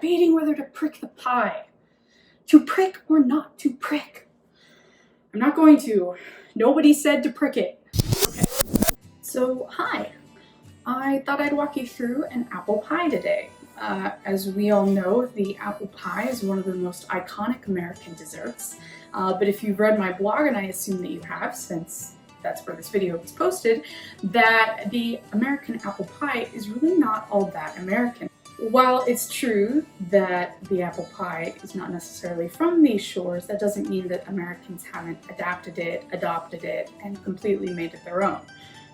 debating whether to prick the pie. To prick or not to prick? I'm not going to. Nobody said to prick it. Okay. So, hi. I thought I'd walk you through an apple pie today. As we all know, the apple pie is one of the most iconic American desserts. But if you've read my blog, and I assume that you have, since that's where this video was posted, that the American apple pie is really not all that American. While it's true that the apple pie is not necessarily from these shores, that doesn't mean that Americans haven't adapted it, adopted it, and completely made it their own.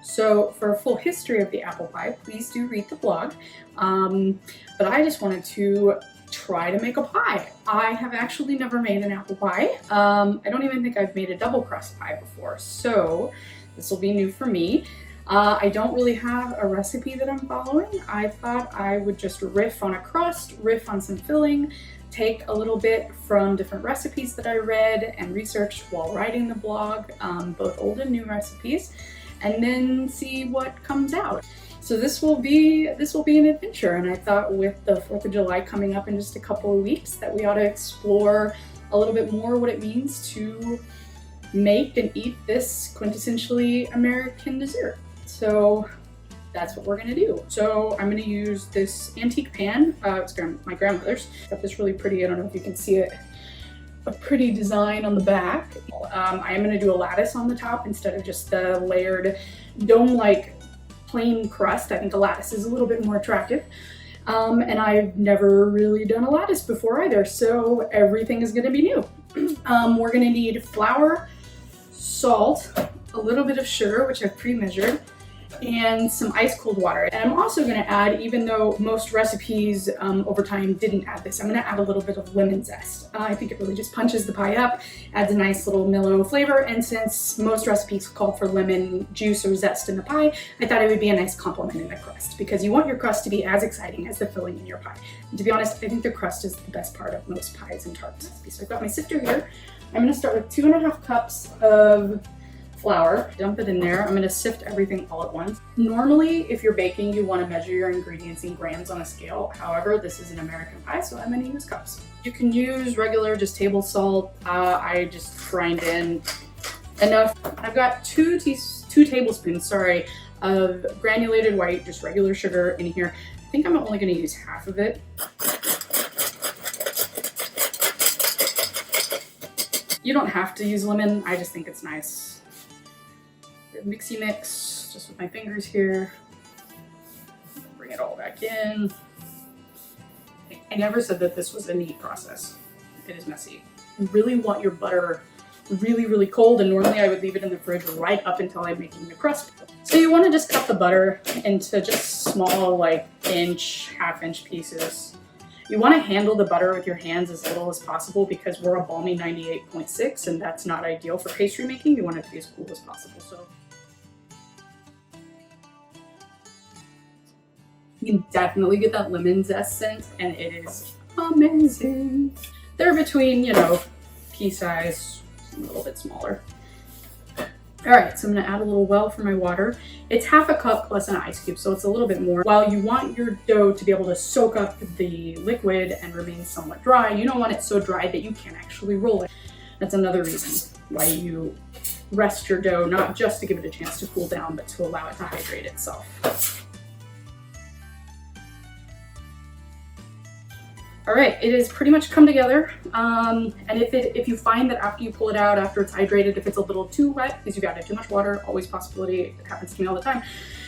So for a full history of the apple pie, please do read the blog. But I just wanted to try to make a pie. I have actually never made an apple pie. I don't even think I've made a double crust pie before, so this will be new for me. I don't really have a recipe that I'm following. I thought I would just riff on a crust, riff on some filling, take a little bit from different recipes that I read and researched while writing the blog, both old and new recipes, and then see what comes out. So this will be an adventure, and I thought with the 4th of July coming up in just a couple of weeks that we ought to explore a little bit more what it means to make and eat this quintessentially American dessert. So that's what we're gonna do. So I'm gonna use this antique pan. It's my grandmother's. It's got this really pretty, I don't know if you can see it, a pretty design on the back. I am gonna do a lattice on the top instead of just the layered dome-like plain crust. I think a lattice is a little bit more attractive. And I've never really done a lattice before either, so everything is gonna be new. We're gonna need flour, salt, a little bit of sugar, which I've pre-measured, and some ice cold water. And I'm also gonna add, even though most recipes over time didn't add this, I'm gonna add a little bit of lemon zest. I think it really just punches the pie up, adds a nice little mellow flavor, and since most recipes call for lemon juice or zest in the pie, I thought it would be a nice complement in the crust, because you want your crust to be as exciting as the filling in your pie. And to be honest, I think the crust is the best part of most pies and tarts. So I've got my sifter here. I'm gonna start with 2.5 cups of flour, dump it in there. I'm gonna sift everything all at once. Normally, if you're baking, you wanna measure your ingredients in grams on a scale. However, this is an American pie, so I'm gonna use cups. You can use regular, just table salt. I just grind in enough. I've got two tablespoons, of granulated white, just regular sugar in here. I think I'm only gonna use half of it. You don't have to use lemon, I just think it's nice. Mixy mix, just with my fingers here. Bring it all back in. I never said that this was a neat process. It is messy. You really want your butter really, really cold, and normally I would leave it in the fridge right up until I'm making the crust. So you want to just cut the butter into just small, like half-inch pieces. You want to handle the butter with your hands as little as possible because we're a balmy 98.6, and that's not ideal for pastry making. You want it to be as cool as possible. So you can definitely get that lemon zest scent, and it is amazing. They're between, pea size, a little bit smaller. All right, so I'm gonna add a little well for my water. It's half a cup plus an ice cube, so it's a little bit more. While you want your dough to be able to soak up the liquid and remain somewhat dry, you don't want it so dry that you can't actually roll it. That's another reason why you rest your dough, not just to give it a chance to cool down, but to allow it to hydrate itself. All right, it has pretty much come together. And if you find that after you pull it out, after it's hydrated, if it's a little too wet because you've added too much water, always possibility, it happens to me all the time,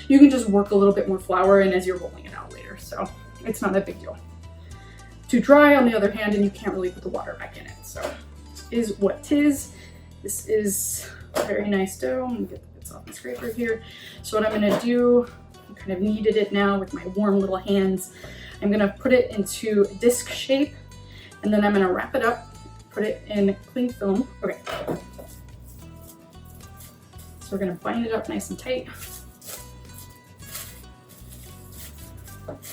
you can just work a little bit more flour in as you're rolling it out later. So it's not that big deal. Too dry, on the other hand, and you can't really put the water back in it. So this is what 'tis. This is a very nice dough. I'm gonna get the bits off my scraper here. So what I'm gonna do, I kind of kneaded it now with my warm little hands. I'm gonna put it into a disc shape, and then I'm gonna wrap it up, put it in cling film. Okay. So we're gonna bind it up nice and tight.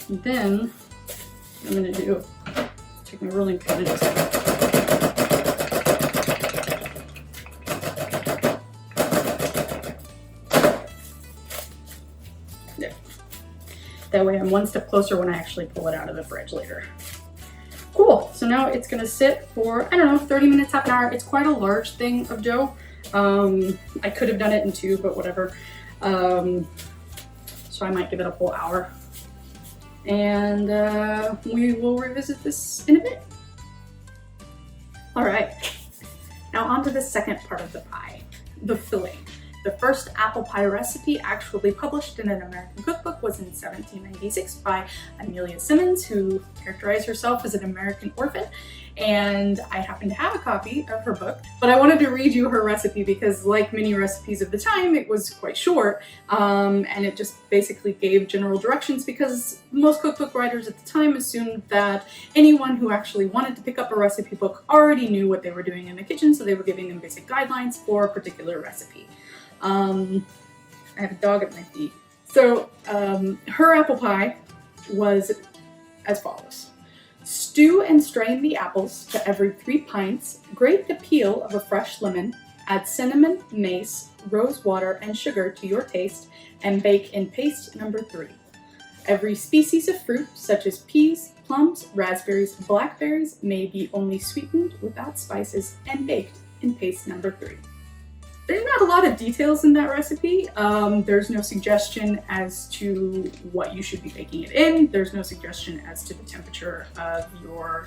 And then what I'm gonna do, take my rolling pin and just there. That way I'm one step closer when I actually pull it out of the fridge later. So now it's gonna sit for, I don't know, 30 minutes, half an hour. It's quite a large thing of dough. I could have done it in 2, but whatever. So I might give it a full hour. And we will revisit this in a bit. All right, now on to the second part of the pie, the filling. The first apple pie recipe actually published in an American cookbook was in 1796 by Amelia Simmons, who characterized herself as an American orphan. And I happen to have a copy of her book, but I wanted to read you her recipe because, like many recipes of the time, it was quite short, and it just basically gave general directions because most cookbook writers at the time assumed that anyone who actually wanted to pick up a recipe book already knew what they were doing in the kitchen, so they were giving them basic guidelines for a particular recipe. I have a dog at my feet. So her apple pie was as follows. Stew and strain the apples to every 3 pints, grate the peel of a fresh lemon, add cinnamon, mace, rose water, and sugar to your taste, and bake in paste number 3. Every species of fruit, such as peas, plums, raspberries, blackberries, may be only sweetened without spices and baked in paste number 3. There's not a lot of details in that recipe. There's no suggestion as to what you should be baking it in. There's no suggestion as to the temperature of your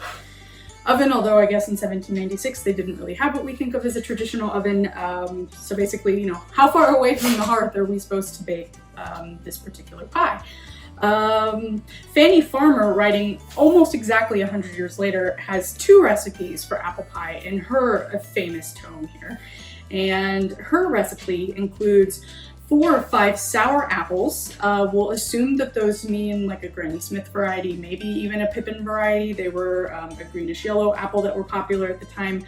oven, although I guess in 1796 they didn't really have what we think of as a traditional oven. So basically, you know, how far away from the hearth are we supposed to bake this particular pie? Fanny Farmer, writing almost exactly 100 years later, has 2 recipes for apple pie in her famous tome here. And her recipe includes 4 or 5 sour apples. We'll assume that those mean like a Granny Smith variety, maybe even a Pippin variety. They were a greenish yellow apple that were popular at the time.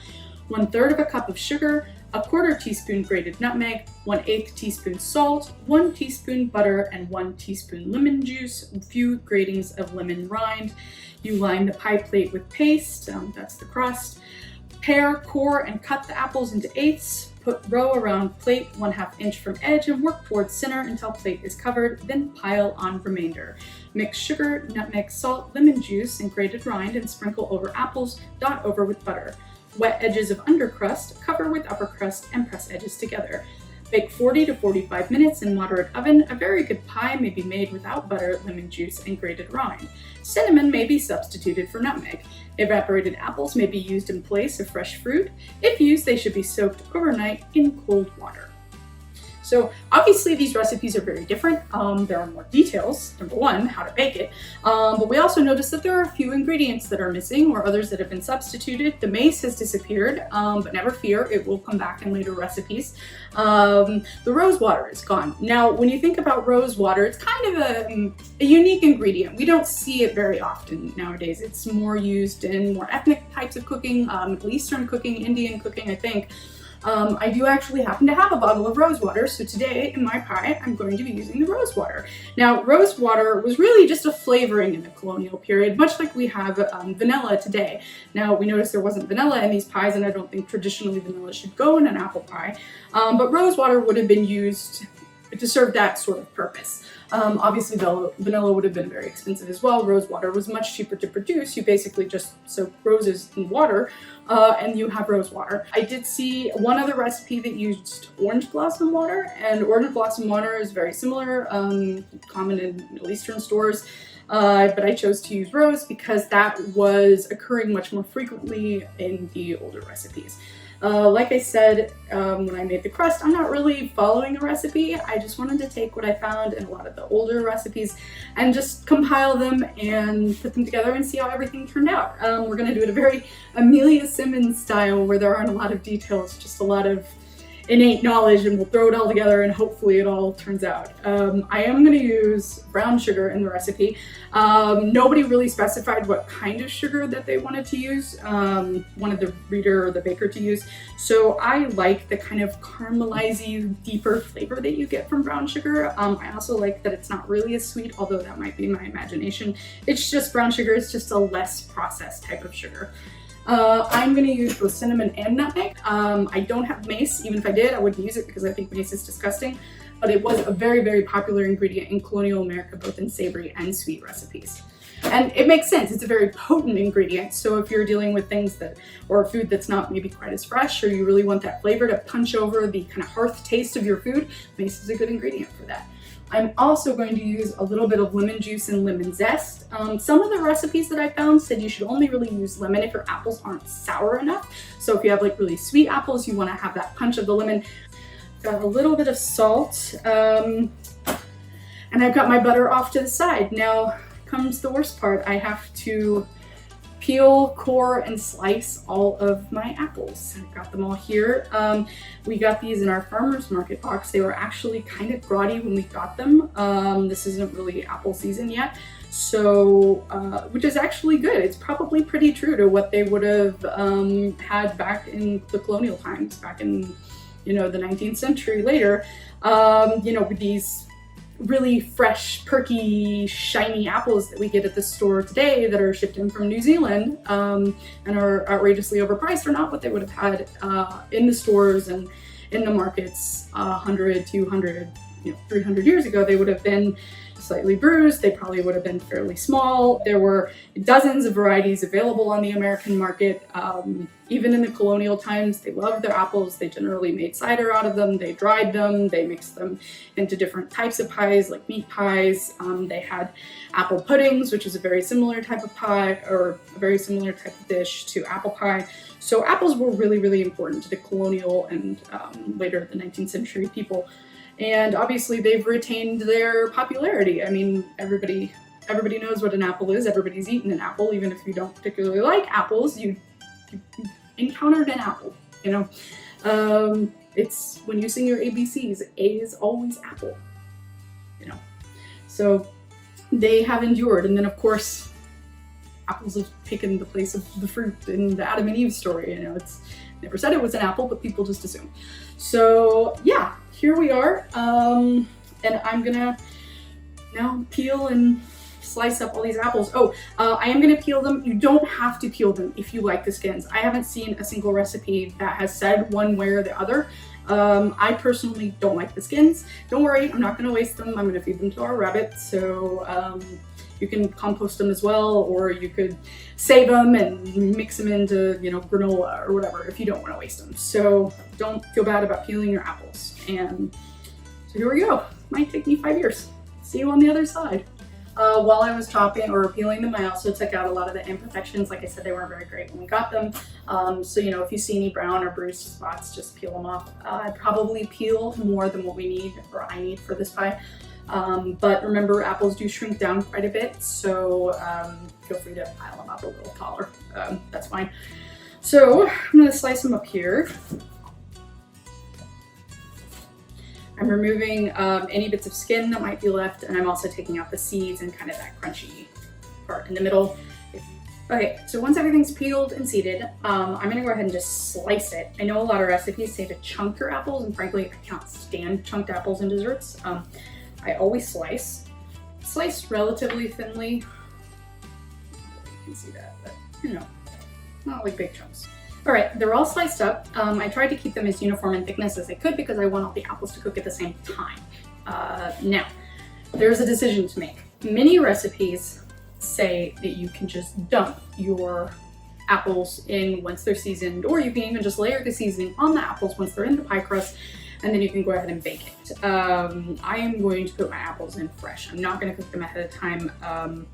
1/3 of a cup of sugar, 1/4 teaspoon grated nutmeg, 1/8 teaspoon salt, 1 teaspoon butter, and 1 teaspoon lemon juice, a few gratings of lemon rind. You line the pie plate with paste, that's the crust. Pare, core, and cut the apples into 8ths. Put row around plate 1/2 inch from edge and work towards center until plate is covered, then pile on remainder. Mix sugar, nutmeg, salt, lemon juice, and grated rind and sprinkle over apples, dot over with butter. Wet edges of undercrust, cover with upper crust, and press edges together. Bake 40 to 45 minutes in moderate oven. A very good pie may be made without butter, lemon juice, and grated rind. Cinnamon may be substituted for nutmeg. Evaporated apples may be used in place of fresh fruit. If used, they should be soaked overnight in cold water. So obviously these recipes are very different. There are more details, number 1, how to bake it, but we also notice that there are a few ingredients that are missing or others that have been substituted. The mace has disappeared, but never fear, it will come back in later recipes. The rose water is gone. Now, when you think about rose water, it's kind of a unique ingredient. We don't see it very often nowadays. It's more used in more ethnic types of cooking, Middle Eastern cooking, Indian cooking, I think. I do actually happen to have a bottle of rose water, so today in my pie I'm going to be using the rose water. Now, rose water was really just a flavoring in the colonial period, much like we have vanilla today. Now, we noticed there wasn't vanilla in these pies, and I don't think traditionally vanilla should go in an apple pie, but rose water would have been used to serve that sort of purpose. Obviously, vanilla would have been very expensive as well. Rose water was much cheaper to produce. You basically just soak roses in water and you have rose water. I did see one other recipe that used orange blossom water, and orange blossom water is very similar, common in Middle Eastern stores. But I chose to use rose because that was occurring much more frequently in the older recipes. Like I said, when I made the crust, I'm not really following a recipe. I just wanted to take what I found in a lot of the older recipes and just compile them and put them together and see how everything turned out. We're going to do it a very Amelia Simmons style where there aren't a lot of details, just a lot of innate knowledge, and we'll throw it all together and hopefully it all turns out. I am going to use brown sugar in the recipe. Nobody really specified what kind of sugar that they wanted to use, wanted the reader or the baker to use. So I like the kind of caramelizing, deeper flavor that you get from brown sugar. I also like that it's not really as sweet, although that might be my imagination. It's just brown sugar, it's just a less processed type of sugar. I'm going to use both cinnamon and nutmeg. I don't have mace. Even if I did, I wouldn't use it because I think mace is disgusting. But it was a very, very popular ingredient in colonial America, both in savory and sweet recipes. And it makes sense, it's a very potent ingredient. So if you're dealing with things that, or food that's not maybe quite as fresh, or you really want that flavor to punch over the kind of hearth taste of your food, mace is a good ingredient for that. I'm also going to use a little bit of lemon juice and lemon zest. Some of the recipes that I found said you should only really use lemon if your apples aren't sour enough. So if you have like really sweet apples, you want to have that punch of the lemon. Got a little bit of salt, and I've got my butter off to the side. Now comes the worst part. I have to peel, core, and slice all of my apples. I've got them all here. We got these in our farmer's market box. They were actually kind of grotty when we got them. This isn't really apple season yet, so which is actually good. It's probably pretty true to what they would have had back in the colonial times, back in, you know, the 19th century later. You know, with these really fresh, perky, shiny apples that we get at the store today that are shipped in from New Zealand and are outrageously overpriced are not what they would have had in the stores and in the markets 100, 200, 300 years ago. They would have been slightly bruised. They probably would have been fairly small. There were dozens of varieties available on the American market. Even in the colonial times, they loved their apples. They generally made cider out of them. They dried them. They mixed them into different types of pies, like meat pies. They had apple puddings, which is a very similar type of pie, or a very similar type of dish to apple pie. So apples were really, really important to the colonial and later the 19th century people. And obviously they've retained their popularity. I mean, everybody knows what an apple is. Everybody's eaten an apple. Even if you don't particularly like apples, you encountered an apple, you know. It's when you sing your ABCs, A is always apple, you know. So they have endured. And then of course, apples have taken the place of the fruit in the Adam and Eve story. You know, it's never said it was an apple, but people just assume. So yeah, here we are. And I'm gonna now peel and slice up all these apples. I am gonna peel them. You don't have to peel them if you like the skins. I haven't seen a single recipe that has said one way or the other. I personally don't like the skins. Don't worry, I'm not gonna waste them. I'm gonna feed them to our rabbits. So you can compost them as well, or you could save them and mix them into, you know, granola or whatever if you don't want to waste them. So don't feel bad about peeling your apples. And so here we go. Might take me 5 years. See you on the other side. While I was chopping or peeling them, I also took out a lot of the imperfections. Like I said, they weren't very great when we got them. So, you know, if you see any brown or bruised spots, just peel them off. I'd probably peel more than what we need, or I need for this pie. But remember, apples do shrink down quite a bit, so feel free to pile them up a little taller. That's fine. So I'm gonna slice them up here. I'm removing any bits of skin that might be left, and I'm also taking out the seeds and kind of that crunchy part in the middle. Okay, so once everything's peeled and seeded, I'm gonna go ahead and just slice it. I know a lot of recipes say to chunk your apples, and frankly, I can't stand chunked apples in desserts. I always slice relatively thinly. You can see that, but you know, not like big chunks. All right, they're all sliced up. I tried to keep them as uniform in thickness as I could because I want all the apples to cook at the same time. Now, there's a decision to make. Many recipes say that you can just dump your apples in once they're seasoned, or you can even just layer the seasoning on the apples once they're in the pie crust, and then you can go ahead and bake it. I am going to put my apples in fresh. I'm not going to cook them ahead of time.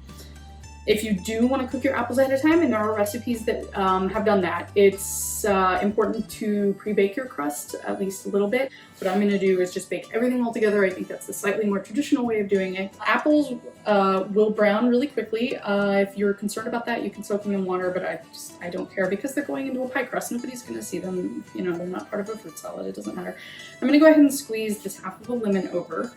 If you do want to cook your apples ahead of time, and there are recipes that have done that, it's important to pre-bake your crust at least a little bit. What I'm going to do is just bake everything all together. I think that's the slightly more traditional way of doing it. Apples will brown really quickly. If you're concerned about that, you can soak them in water, but I don't care because they're going into a pie crust. Nobody's going to see them. You know, they're not part of a fruit salad. It doesn't matter. I'm going to go ahead and squeeze this half of a lemon over.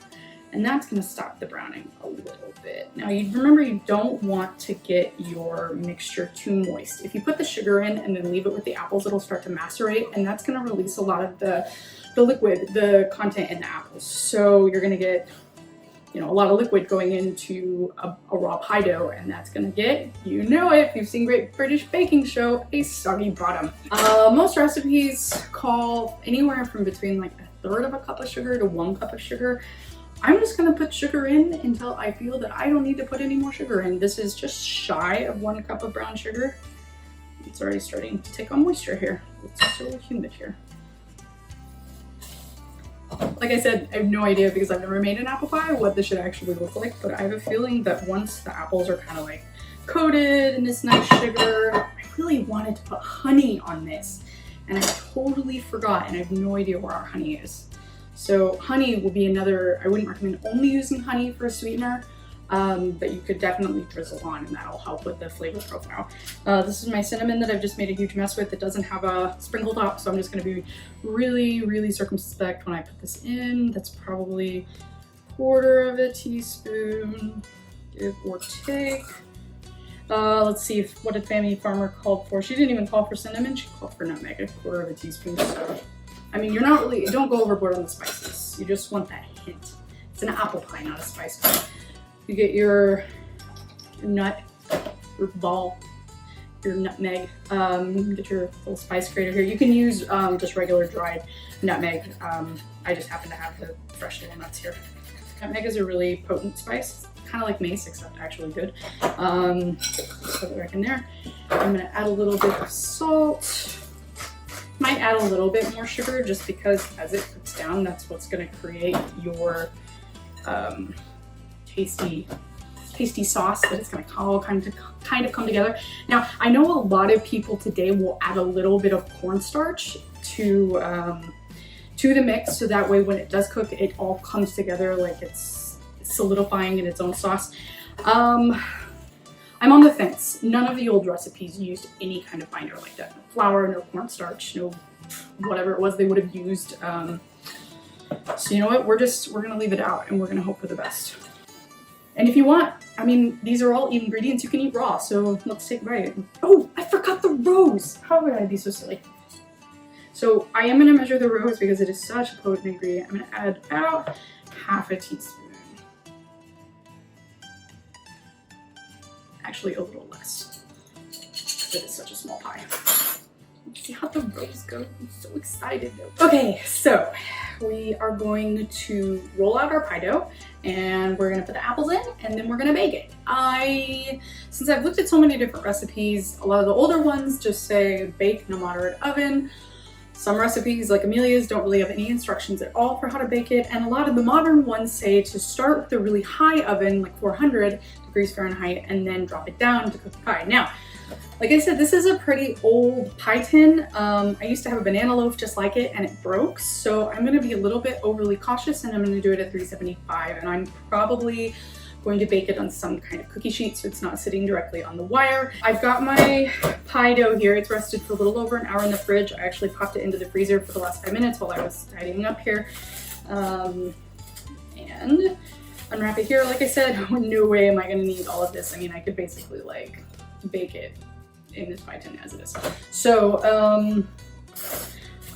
And that's going to stop the browning a little bit. Now, you remember, you don't want to get your mixture too moist. If you put the sugar in and then leave it with the apples, it'll start to macerate, and that's going to release a lot of the liquid, the content in the apples. So you're going to get, you know, a lot of liquid going into a raw pie dough, and that's going to get, you know it, if you've seen Great British Baking Show, a soggy bottom. Most recipes call anywhere from between like 1/3 of a cup of sugar to 1 cup of sugar. I'm just gonna put sugar in until I feel that I don't need to put any more sugar in. This is just shy of 1 cup of brown sugar. It's already starting to take on moisture here. It's so humid here. Like I said, I have no idea because I've never made an apple pie what this should actually look like, but I have a feeling that once the apples are kind of like coated in this nice sugar, I really wanted to put honey on this and I totally forgot, and I have no idea where our honey is. So honey will be another, I wouldn't recommend only using honey for a sweetener, but you could definitely drizzle on and that'll help with the flavor profile. This is my cinnamon that I've just made a huge mess with. It doesn't have a sprinkle top, so I'm just gonna be really circumspect when I put this in. That's probably 1/4 of a teaspoon, give or take. Let's see what did Family Farmer called for. She didn't even call for cinnamon, she called for nutmeg, 1/4 of a teaspoon. So, I mean, don't go overboard on the spices. You just want that hint. It's an apple pie, not a spice pie. You get your nut, your ball, your nutmeg, get your little spice grater here. You can use just regular dried nutmeg. I just happen to have the fresh little nuts here. Nutmeg is a really potent spice, kind of like mace, except actually good. Just put it right in there. I'm gonna add a little bit of salt. Might add a little bit more sugar just because as it cooks down, that's what's gonna create your tasty sauce that it's gonna all kind of come together. Now, I know a lot of people today will add a little bit of cornstarch to the mix, so that way when it does cook, it all comes together like it's solidifying in its own sauce. I'm on the fence. None of the old recipes used any kind of binder like that. No flour, no cornstarch, no whatever it was they would have used. So you know what, we're gonna leave it out and we're gonna hope for the best. And if you want, I mean, these are all ingredients you can eat raw, so let's take a bite. Oh, I forgot the rose. How would I be so silly? So I am gonna measure the rose because it is such a potent ingredient. I'm gonna add about 1/2 teaspoon. Actually a little less, because it is such a small pie. Let's see how the rose goes. I'm so excited though. Okay, so we are going to roll out our pie dough and we're gonna put the apples in and then we're gonna bake it. Since I've looked at so many different recipes, a lot of the older ones just say bake in a moderate oven. Some recipes like Amelia's don't really have any instructions at all for how to bake it, and a lot of the modern ones say to start with a really high oven, like 400 degrees Fahrenheit, and then drop it down to cook the pie. Now, like I said, this is a pretty old pie tin. I used to have a banana loaf just like it and it broke, so I'm gonna be a little bit overly cautious and I'm gonna do it at 375, and I'm probably going to bake it on some kind of cookie sheet so it's not sitting directly on the wire. I've got my pie dough here. It's rested for a little over an hour in the fridge. I actually popped it into the freezer for the last 5 minutes while I was tidying up here. And unwrap it here. Like I said, no way am I gonna need all of this. I mean, I could basically like bake it in this pie tin as it is. So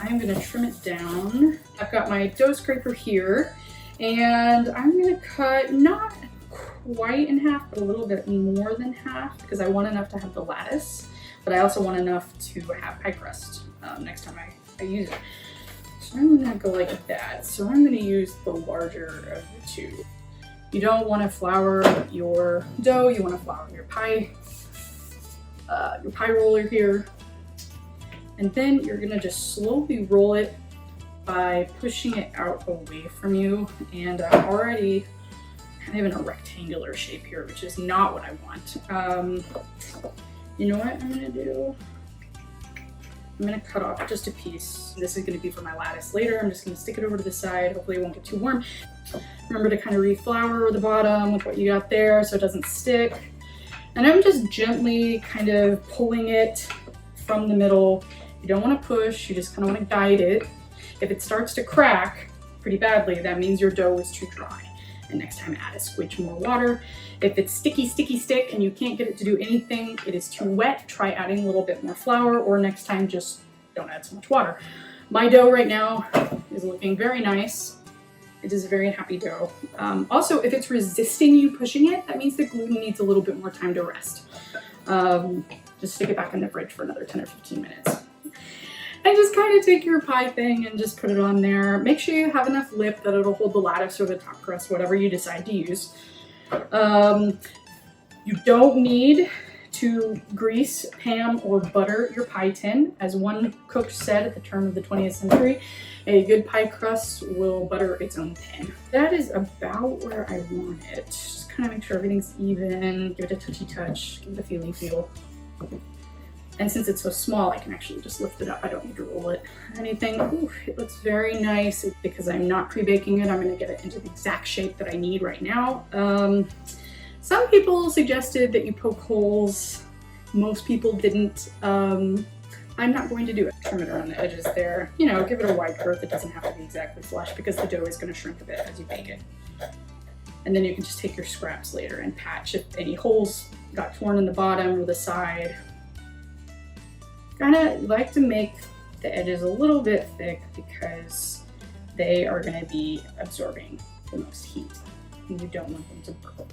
I'm gonna trim it down. I've got my dough scraper here and I'm gonna cut not quite in half, but a little bit more than half because I want enough to have the lattice, but I also want enough to have pie crust next time I use it. So I'm gonna go like that. So I'm gonna use the larger of the two. You don't want to flour your dough, you want to flour your pie roller here. And then you're gonna just slowly roll it by pushing it out away from you. And I'm already kind of in a rectangular shape here, which is not what I want. You know what I'm gonna do? I'm gonna cut off just a piece. This is gonna be for my lattice later. I'm just gonna stick it over to the side. Hopefully it won't get too warm. Remember to kind of reflour the bottom with what you got there so it doesn't stick. And I'm just gently kind of pulling it from the middle. You don't want to push, you just kind of want to guide it. If it starts to crack pretty badly, that means your dough is too dry. And next time add a squidge more water. If it's sticky stick and you can't get it to do anything, it is too wet, try adding a little bit more flour, or next time just don't add so much water. My dough right now is looking very nice. It is a very happy dough. Also, if it's resisting you pushing it, that means the gluten needs a little bit more time to rest. Just stick it back in the fridge for another 10 or 15 minutes. And just kind of take your pie thing and just put it on there. Make sure you have enough lip that it'll hold the lattice or the top crust, whatever you decide to use. You don't need to grease, ham, or butter your pie tin. As one cook said at the turn of the 20th century, a good pie crust will butter its own pan. That is about where I want it. Just kind of make sure everything's even, give it a touchy touch, give it a feely feel. And since it's so small, I can actually just lift it up. I don't need to roll it or anything. Ooh, it looks very nice. Because I'm not pre-baking it, I'm gonna get it into the exact shape that I need right now. Some people suggested that you poke holes. Most people didn't. I'm not going to do it. Trim it around the edges there. You know, give it a wide girth. It doesn't have to be exactly flush because the dough is gonna shrink a bit as you bake it. And then you can just take your scraps later and patch if any holes got torn in the bottom or the side. Kind of like to make the edges a little bit thick because they are going to be absorbing the most heat and you don't want them to burn.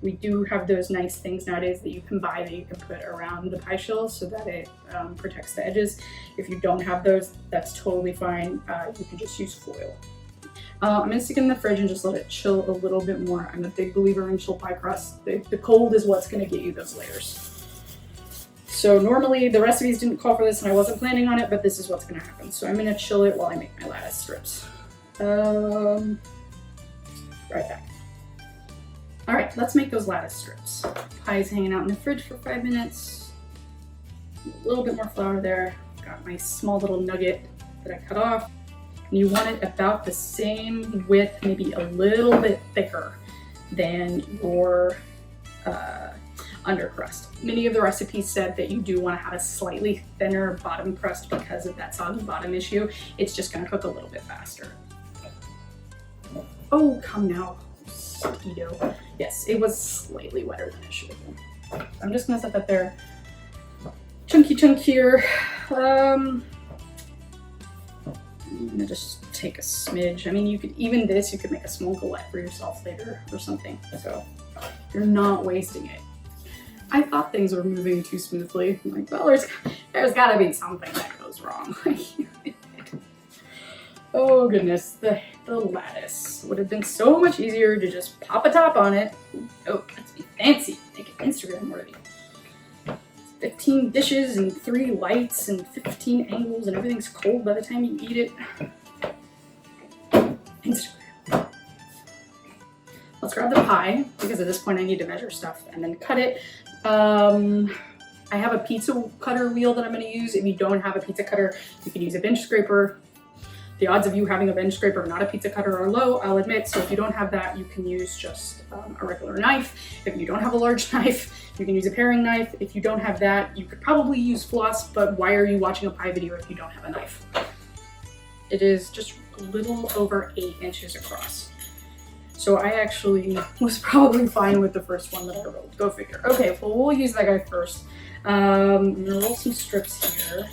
We do have those nice things nowadays that you can buy that you can put around the pie shell so that it protects the edges. If you don't have those, that's totally fine. You can just use foil. I'm going to stick it in the fridge and just let it chill a little bit more. I'm a big believer in chill pie crust. The cold is what's going to get you those layers. So normally the recipes didn't call for this and I wasn't planning on it, but this is what's gonna happen. So I'm gonna chill it while I make my lattice strips. Right back. All right, let's make those lattice strips. Pie's hanging out in the fridge for 5 minutes. A little bit more flour there. Got my small little nugget that I cut off. And you want it about the same width, maybe a little bit thicker than your under crust. Many of the recipes said that you do want to have a slightly thinner bottom crust because of that soggy bottom issue. It's just going to cook a little bit faster. Oh, come now, sticky dough. Yes, it was slightly wetter than it should have been. I'm just going to set that there. Chunky chunk here. I'm gonna just take a smidge. I mean, you could, even this, you could make a small galette for yourself later or something. So you're not wasting it. I thought things were moving too smoothly. I'm like, well, there's gotta be something that goes wrong. Oh goodness, the lattice would have been so much easier to just pop a top on it. Oh, let's be fancy, make it Instagram worthy. 15 dishes and 3 lights and 15 angles and everything's cold by the time you eat it. Instagram. Let's grab the pie because at this point I need to measure stuff and then cut it. I have a pizza cutter wheel that I'm going to use. If you don't have a pizza cutter, you can use a bench scraper. The odds of you having a bench scraper, not a pizza cutter, are low, I'll admit. So if you don't have that, you can use just a regular knife. If you don't have a large knife, you can use a paring knife. If you don't have that, you could probably use floss, but why are you watching a pie video if you don't have a knife? It is just a little over 8 inches across. So I actually was probably fine with the first one that I rolled. Go figure. Okay, well, we'll use that guy first. I'm gonna roll some strips here.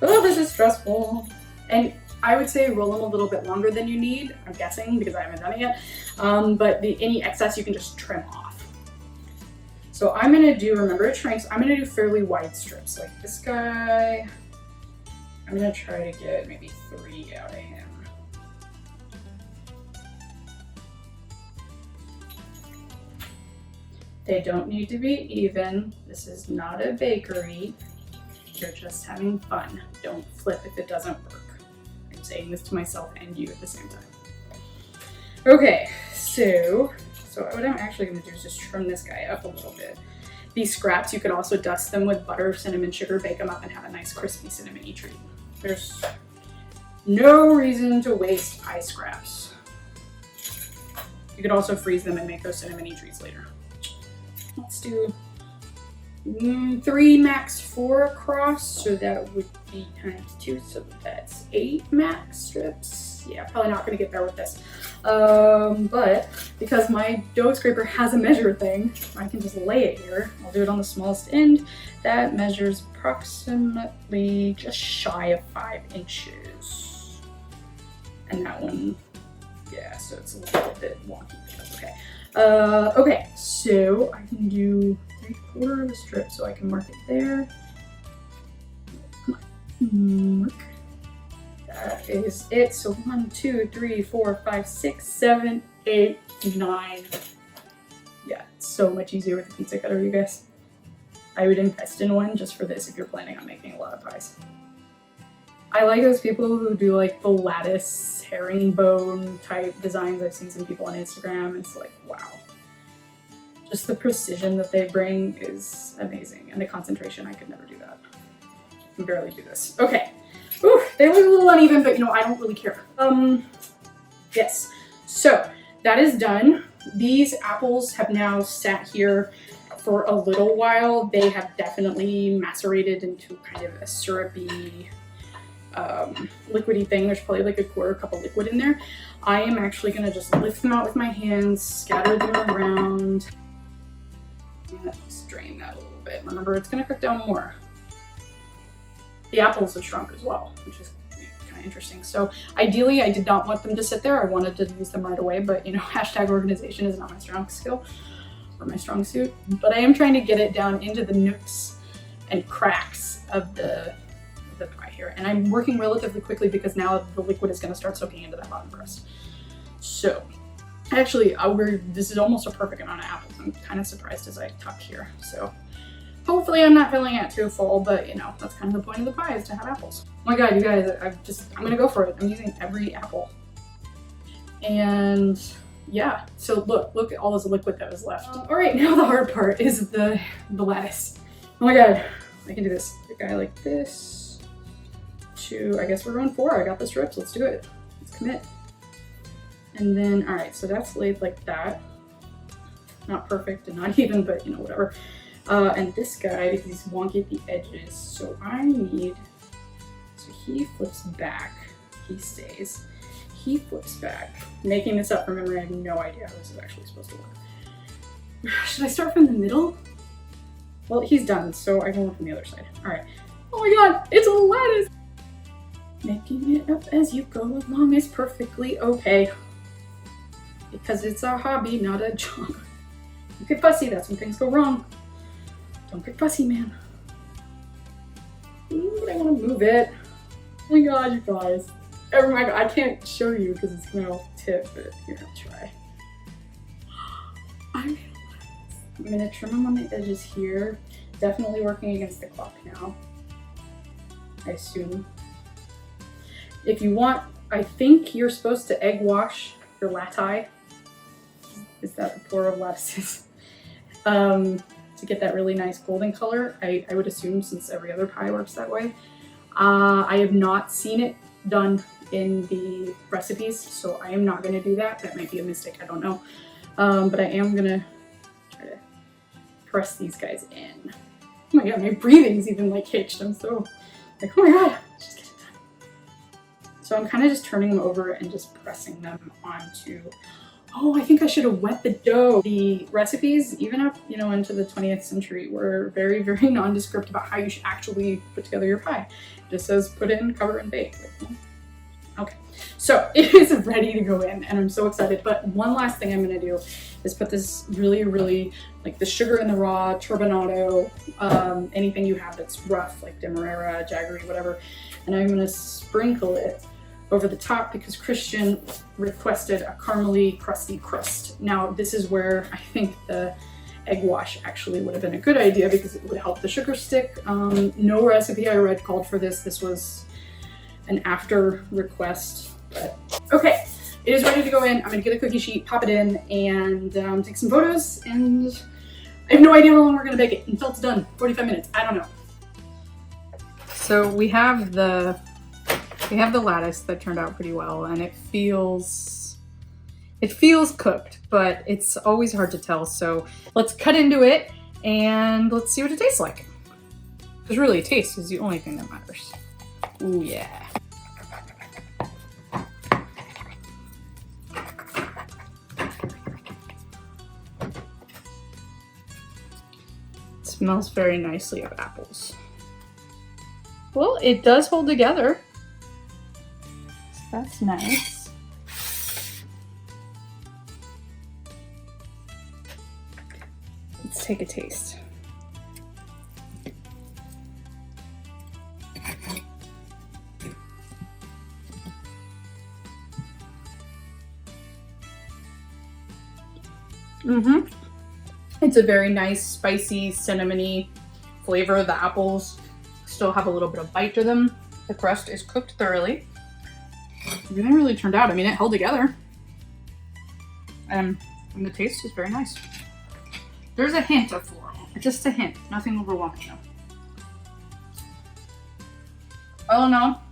Oh, this is stressful. And I would say roll them a little bit longer than you need, I'm guessing, because I haven't done it yet. But any excess you can just trim off. So I'm gonna do, remember it shrinks, I'm gonna do fairly wide strips. Like this guy, I'm gonna try to get maybe 3 out of him. They don't need to be even. This is not a bakery. You're just having fun. Don't flip if it doesn't work. I'm saying this to myself and you at the same time. Okay, so what I'm actually gonna do is just trim this guy up a little bit. These scraps, you could also dust them with butter, cinnamon, sugar, bake them up, and have a nice crispy cinnamony treat. There's no reason to waste pie scraps. You could also freeze them and make those cinnamony treats later. Let's do 3 max 4 across, so that would be times 2, so that's 8 max strips. Yeah, probably not gonna get there with this. But because my dough scraper has a measure thing, I can just lay it here. I'll do it on the smallest end. That measures approximately just shy of 5 inches. And that one, yeah, so it's a little bit wonky, but that's okay. Okay, so I can do 3/4 of a strip, so I can mark it there. Come on. Mark. That is it. So 1, 2, 3, 4, 5, 6, 7, 8, 9. Yeah, it's so much easier with a pizza cutter, you guys. I would invest in one just for this if you're planning on making a lot of pies. I like those people who do like the lattice herringbone type designs. I've seen some people on Instagram. It's like, wow. Just the precision that they bring is amazing. And the concentration, I could never do that. I can barely do this. Okay. Ooh, they look a little uneven, but you know, I don't really care. Yes. So that is done. These apples have now sat here for a little while. They have definitely macerated into kind of a syrupy, liquidy thing. There's probably like a quarter cup of liquid in there. I am actually gonna just lift them out with my hands, scatter them around. I'm gonna strain that a little bit. Remember, it's gonna cook down more. The apples have shrunk as well, which is kind of interesting. So ideally, I did not want them to sit there. I wanted to use them right away, but you know, hashtag organization is not my strong skill or my strong suit. But I am trying to get it down into the nooks and cracks of the pie here. And I'm working relatively quickly because now the liquid is going to start soaking into that bottom crust. So actually, this is almost a perfect amount of apples. I'm kind of surprised as I tuck here. So hopefully I'm not filling it too full, but you know, that's kind of the point of the pie, is to have apples. Oh my God, you guys, I'm gonna go for it. I'm using every apple. And yeah, so look at all this liquid that was left. All right, now the hard part is the lattice. Oh my God, I can do this. A guy like this. I guess we're going 4. I got the strips, let's do it. Let's commit. And then, all right, so that's laid like that. Not perfect and not even, but you know, whatever. And this guy, because he's wonky at the edges, so so he flips back, he stays, he flips back. Making this up from memory, I have no idea how this is actually supposed to work. Should I start from the middle? Well, he's done, so I can work from the other side. All right. Oh my God, it's a lattice! Making it up as you go along is perfectly okay. Because it's a hobby, not a job. Don't get fussy, that's when things go wrong. Don't get fussy, man. Ooh, I want to move it. Oh my God, you guys. Oh my God, I can't show you because it's going to tip, but here, I'll try. I'm going to trim them on the edges here. Definitely working against the clock now, I assume. If you want, I think you're supposed to egg wash your lati. Is that the plural of lattices? To get that really nice golden color, I would assume, since every other pie works that way. I have not seen it done in the recipes, so I am not going to do that. That might be a mistake, I don't know. But I am going to try to press these guys in. Oh my God, my breathing's even like hitched. I'm so like, oh my God, just get it done. So I'm kind of just turning them over and just pressing them onto. Oh, I think I should have wet the dough. The recipes, even up, you know, into the 20th century, were very, very nondescript about how you should actually put together your pie. It just says put in, cover, and bake. Okay, so it is ready to go in, and I'm so excited. But one last thing I'm gonna do is put this really, really, like the sugar in the raw, turbinado, anything you have that's rough, like demerara, jaggery, whatever, and I'm gonna sprinkle it over the top because Christian requested a caramely crusty crust. Now this is where I think the egg wash actually would have been a good idea because it would help the sugar stick. No recipe I read called for this. This was an after request, but okay. It is ready to go in. I'm gonna get a cookie sheet, pop it in, and take some photos, and I have no idea how long we're gonna bake it until it's done. 45 minutes, I don't know. So we have the lattice that turned out pretty well, and it feels cooked, but it's always hard to tell. So let's cut into it and let's see what it tastes like. Because really, taste is the only thing that matters. Ooh yeah. It smells very nicely of apples. Well, it does hold together. That's nice. Let's take a taste. It's a very nice, spicy, cinnamony flavor. The apples still have a little bit of bite to them. The crust is cooked thoroughly. Everything really turned out. I mean, it held together. And the taste is very nice. There's a hint of floral. Just a hint. Nothing overwhelming though. All in all,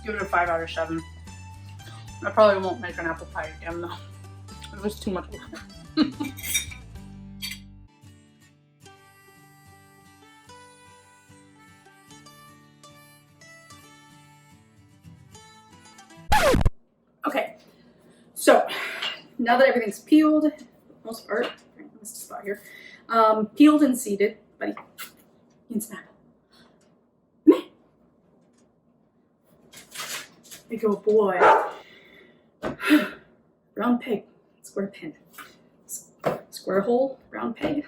give it a 5 out of 7. I probably won't make an apple pie again though. It was too much work. Okay, so now that everything's peeled, most part, I missed a spot here, peeled and seeded, buddy, you can snap. Meh. Big old boy. Round peg, square pin. Square hole, round peg.